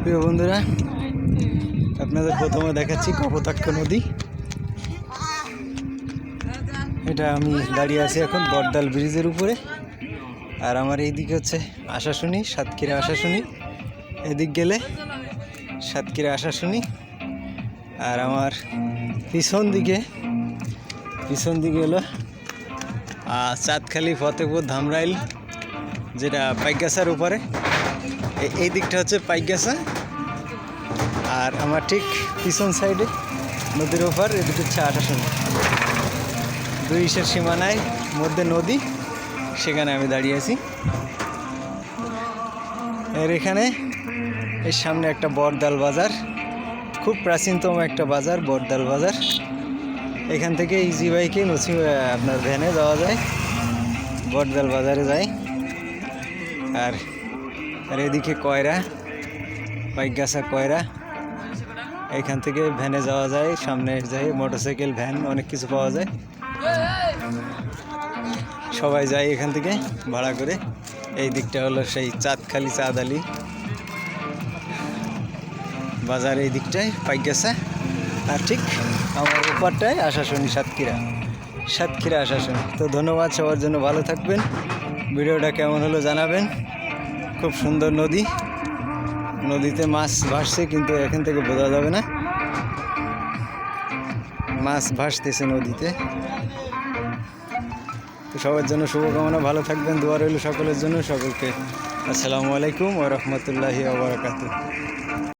প্রিয় বন্ধুরা, আপনাদের প্রথমে দেখাচ্ছি কপোতাক্ষ নদী। এটা আমি দাঁড়িয়ে আছি এখন বটডাল ব্রিজের উপরে। আর আমার এইদিকে হচ্ছে আশাশুনি, সাতক্ষীরা আশাশুনি। এদিক গেলে সাতক্ষীরা আশাশুনি। আর আমার পিছন দিকে হলো চাঁদখালি, ফতেপুর, ধামরাইল, যেটা পাইকগাছার উপরে। এই দিকটা হচ্ছে পাইকগাছা। আর আমার ঠিক পিছন সাইডে নদীর ওপার, এদিকে হচ্ছে আশাশুনি। দুই ইসের সীমানায় মধ্যে নদী, সেখানে আমি দাঁড়িয়ে আছি। এর এখানে এর সামনে একটা বটডাল বাজার, খুব প্রাচীনতম একটা বাজার, বটডাল বাজার। এখান থেকে ইজি বাইকে আপনার ভ্যানে যাওয়া যায়, বটডাল বাজারে যায়। আর এদিকে কয়রা, পাইকগাছা কয়রা, এখান থেকে ভ্যানে যাওয়া যায়। সামনে যায় মোটরসাইকেল, ভ্যান, অনেক কিছু পাওয়া যায়। সবাই যায় এখান থেকে ভাড়া করে। এই দিকটা হলো সেই চাঁদখালি, চাঁদালি বাজার, এই দিকটায় পাইকগাছা। আর ঠিক আমার ওপারটায় আশাশুনি, সাতক্ষীরা আশাশুনি। তো ধন্যবাদ সবার জন্য, ভালো থাকবেন। ভিডিওটা কেমন হলো জানাবেন। খুব সুন্দর নদী, নদীতে মাছ ভাসছে, কিন্তু এখান থেকে বোঝা যাবে না। মাছ ভাসতেছে নদীতে। তো সবার জন্য শুভকামনা, ভালো থাকবেন, দোয়া রইল সকলের জন্য। সকলকে আসসালামু আলাইকুম ওয়া রাহমাতুল্লাহি ওয়া বারাকাতুহু।